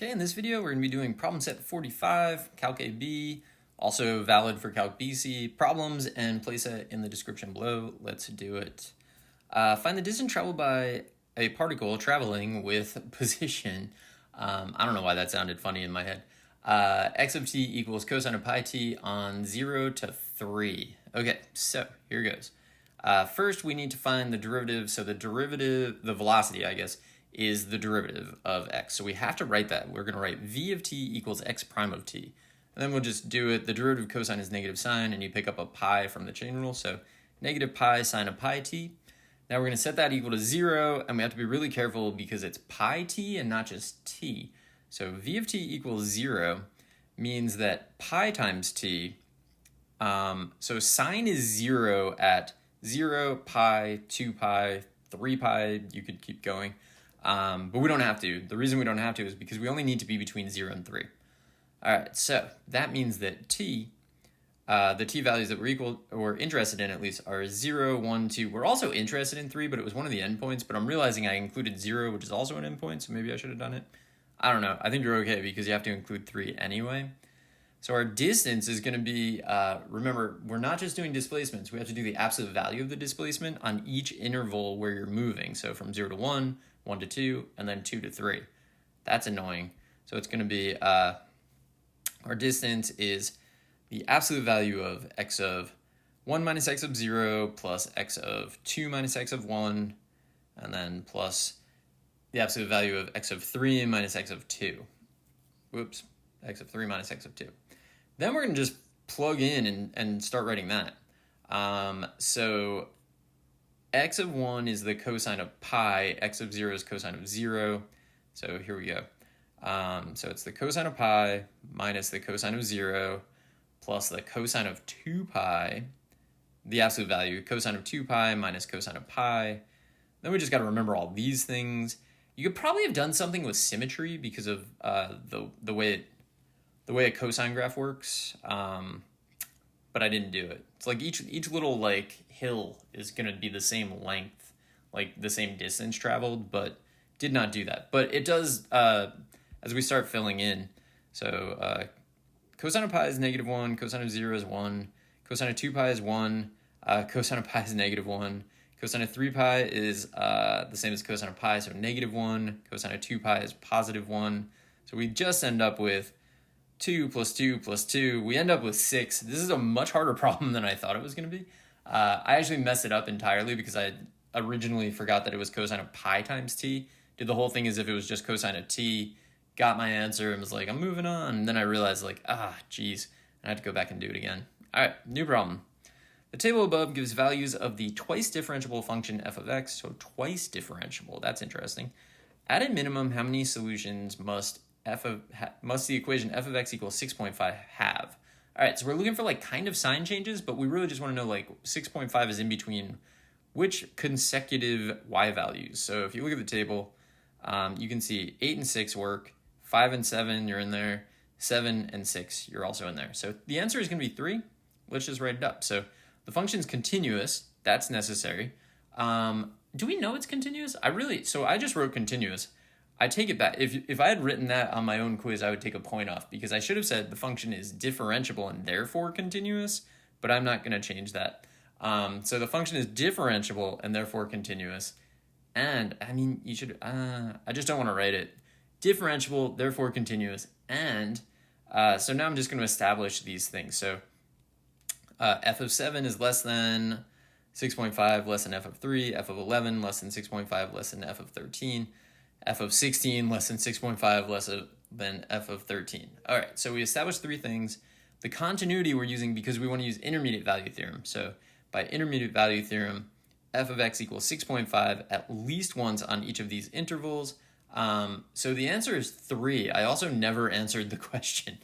Okay, in this video, we're going to be doing problem set 45, Calc AB, also valid for Calc BC, problems, and place it in the description below. Let's do it. Find the distance traveled by a particle traveling with position. I don't know why that sounded funny in my head. X of t equals cosine of pi t on 0 to 3. Okay, so here goes. First, we need to find the derivative. So the derivative, the velocity, I guess, is the derivative of x. So we have to write that. We're going to write v of t equals x prime of t. And then we'll just do it. The derivative of cosine is negative sine, and you pick up a pi from the chain rule. So negative pi sine of pi t. Now we're going to set that equal to 0, and we have to be really careful because it's pi t and not just t. So v of t equals 0 means that pi times t, so sine is 0 at 0, pi, 2 pi, 3 pi, you could keep going. But we don't have to. The reason we don't have to is because we only need to be between 0 and 3. All right, so that means that t, the t values that we're interested in at least, are 0, 1, 2. We're also interested in 3, but it was one of the endpoints. But I'm realizing I included 0, which is also an endpoint, so maybe I should have done it. I don't know. I think you're okay because you have to include 3 anyway. So our distance is going to be, remember, we're not just doing displacements. We have to do the absolute value of the displacement on each interval where you're moving. So from 0 to 1, 1 to 2, and then 2 to 3. That's annoying. So it's going to be, our distance is the absolute value of x of 1 minus x of 0 plus x of 2 minus x of 1, and then plus the absolute value of x of 3 minus x of 2. Whoops, x of 3 minus x of 2. Then we're going to just plug in and start writing that. So x of 1 is the cosine of pi, x of 0 is cosine of 0. So here we go. So it's the cosine of pi minus the cosine of 0 plus the cosine of 2 pi, the absolute value, cosine of 2 pi minus cosine of pi. Then we just got to remember all these things. You could probably have done something with symmetry because of the way a cosine graph works, but I didn't do it. It's like each little like hill is going to be the same length, like the same distance traveled, but did not do that. But it does as we start filling in. So cosine of pi is negative 1, cosine of 0 is 1, cosine of 2 pi is 1, cosine of pi is negative 1, cosine of 3 pi is the same as cosine of pi, so negative 1, cosine of 2 pi is positive 1. So we just end up with 2 plus 2 plus 2. We end up with 6. This is a much harder problem than I thought it was going to be. I actually messed it up entirely because I originally forgot that it was cosine of pi times t. Did the whole thing as if it was just cosine of t. Got my answer and was like, I'm moving on. And then I realized like, geez. I had to go back and do it again. All right, new problem. The table above gives values of the twice differentiable function f of x. So twice differentiable. That's interesting. At a minimum, how many solutions must the equation f of x equals 6.5 have? All right, so we're looking for like kind of sign changes, but we really just want to know like 6.5 is in between which consecutive y values. So if you look at the table, you can see 8 and 6 work, 5 and 7 you're in there, 7 and 6 you're also in there. So the answer is going to be 3. Let's just write it up. So the function's continuous. That's necessary. Do we know it's continuous? So I just wrote continuous. I take it back. If I had written that on my own quiz, I would take a point off because I should have said the function is differentiable and therefore continuous, but I'm not going to change that. So the function is differentiable and therefore continuous. And I mean, you should, I just don't want to write it. Differentiable, therefore continuous. And so now I'm just going to establish these things. So f of 7 is less than 6.5 less than f of 3, f of 11 less than 6.5 less than f of 13, f of 16 less than 6.5 less than f of 13. All right, so we established 3 things. The continuity we're using because we want to use intermediate value theorem. So by intermediate value theorem, f of x equals 6.5 at least once on each of these intervals. So the answer is 3. I also never answered the question.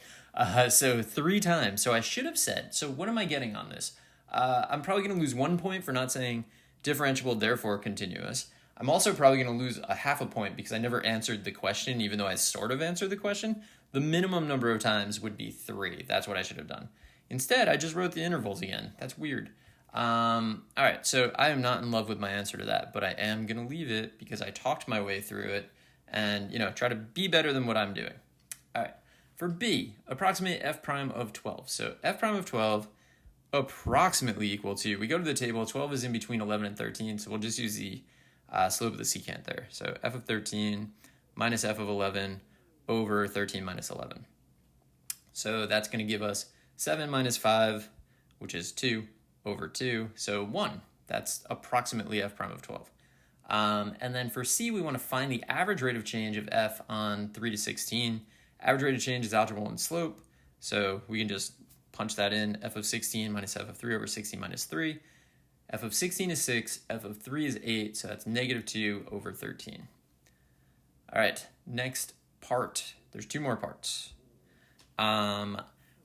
So 3 times. So I should have said, so what am I getting on this? I'm probably going to lose 1 point for not saying differentiable, therefore continuous. I'm also probably going to lose a half a point because I never answered the question, even though I sort of answered the question. The minimum number of times would be 3. That's what I should have done. Instead, I just wrote the intervals again. That's weird. All right, so I am not in love with my answer to that, but I am going to leave it because I talked my way through it and, try to be better than what I'm doing. All right, for B, approximate f prime of 12. So f prime of 12 approximately equal to, we go to the table, 12 is in between 11 and 13, so we'll just use the slope of the secant there. So f of 13 minus f of 11 over 13 minus 11. So that's going to give us 7 minus 5, which is 2, over 2, so 1. That's approximately f prime of 12. And then for C, we want to find the average rate of change of f on 3 to 16. Average rate of change is algebra 1 slope, so we can just punch that in. F of 16 minus f of 3 over 16 minus 3. F of 16 is 6, f of 3 is 8, so that's negative 2 over 13. All right, next part. There's 2 more parts.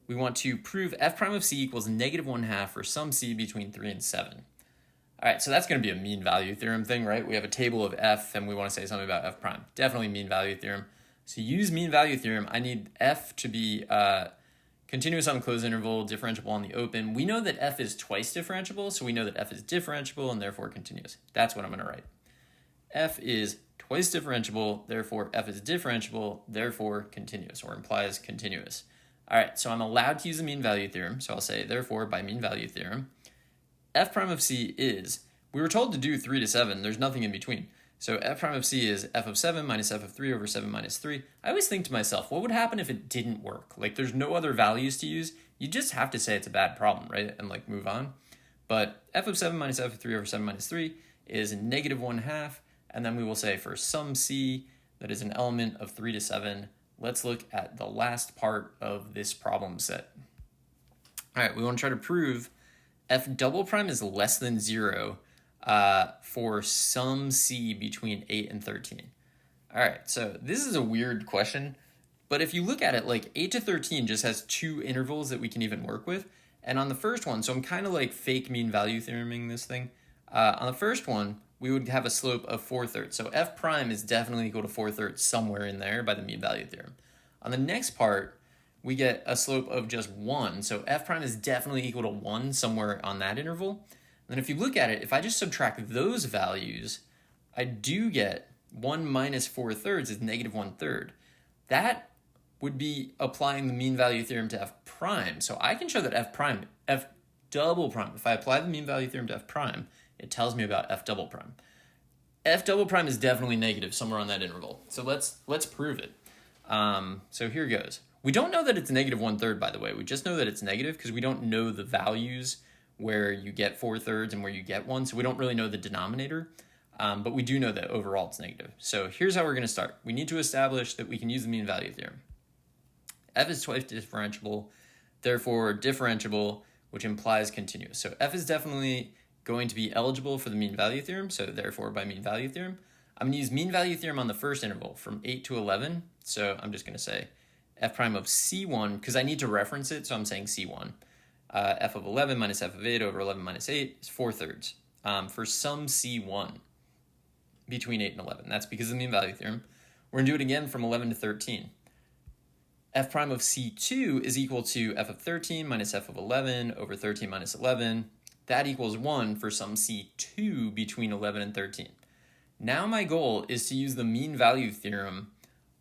We want to prove f prime of C equals negative 1/2 for some C between 3 and 7. All right, so that's going to be a mean value theorem thing, right? We have a table of f, and we want to say something about f prime. Definitely mean value theorem. So use mean value theorem, I need f to be continuous on the closed interval, differentiable on the open. We know that f is twice differentiable, so we know that f is differentiable and therefore continuous. That's what I'm going to write. F is twice differentiable, therefore f is differentiable, therefore continuous, or implies continuous. All right, so I'm allowed to use the mean value theorem, so I'll say, therefore, by mean value theorem, f prime of C is, we were told to do 3 to 7, there's nothing in between. So f prime of C is f of 7 minus f of 3 over 7 minus 3. I always think to myself, what would happen if it didn't work? Like, there's no other values to use. You just have to say it's a bad problem, right? And like move on. But f of 7 minus f of 3 over 7 minus 3 is negative 1/2. And then we will say for some C that is an element of 3 to 7, let's look at the last part of this problem set. All right, we want to try to prove f double prime is less than 0 for some C between 8 and 13. All right, so this is a weird question, but if you look at it, like 8 to 13 just has 2 intervals that we can even work with. And on the first one, so I'm kind of like fake mean value theoreming this thing. On the first one, we would have a slope of 4/3. So f prime is definitely equal to 4/3 somewhere in there by the mean value theorem. On the next part, we get a slope of just 1. So f prime is definitely equal to 1 somewhere on that interval. And if you look at it, if I just subtract those values, I do get 1 minus 4/3 is negative 1/3. That would be applying the mean value theorem to f prime. So I can show that f double prime, if I apply the mean value theorem to f prime, it tells me about f double prime. F double prime is definitely negative somewhere on that interval. So let's prove it. So here goes. We don't know that it's negative 1/3, by the way. We just know that it's negative because we don't know the values where you get 4/3 and where you get 1. So we don't really know the denominator, but we do know that overall it's negative. So here's how we're going to start. We need to establish that we can use the mean value theorem. F is twice differentiable, therefore differentiable, which implies continuous. So F is definitely going to be eligible for the mean value theorem, so therefore by mean value theorem. I'm going to use mean value theorem on the first interval from 8 to 11. So I'm just going to say f prime of C1, because I need to reference it, so I'm saying C1. F of 11 minus f of 8 over 11 minus 8 is 4/3 for some C1 between 8 and 11. That's because of the mean value theorem. We're going to do it again from 11 to 13. F prime of C2 is equal to f of 13 minus f of 11 over 13 minus 11. That equals 1 for some C2 between 11 and 13. Now my goal is to use the mean value theorem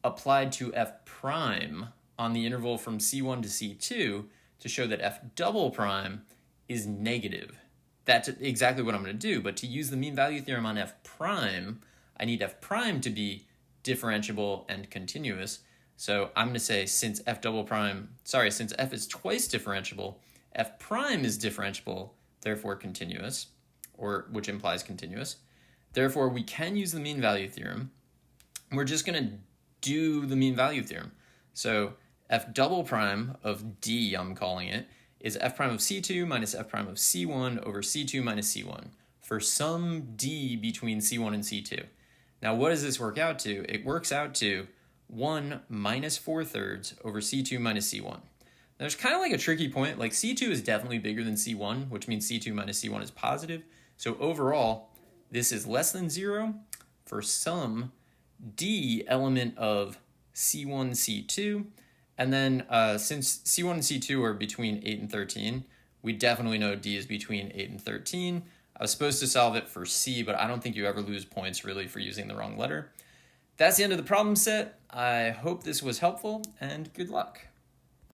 applied to f prime on the interval from C1 to C2 to show that f double prime is negative. That's exactly what I'm going to do, but to use the mean value theorem on f prime, I need f prime to be differentiable and continuous. So I'm going to say since f is twice differentiable, f prime is differentiable, therefore continuous, or which implies continuous. Therefore, we can use the mean value theorem. We're just going to do the mean value theorem. So f double prime of D, I'm calling it, is f prime of C2 minus f prime of C1 over C2 minus C1 for some D between C1 and C2. Now, what does this work out to? It works out to 1 minus 4/3 over C2 minus C1. There's kind of like a tricky point. Like C2 is definitely bigger than C1, which means C2 minus C1 is positive. So overall, this is less than 0 for some D element of C1, C2. And then since C1 and C2 are between 8 and 13, we definitely know D is between 8 and 13. I was supposed to solve it for C, but I don't think you ever lose points really for using the wrong letter. That's the end of the problem set. I hope this was helpful, and good luck.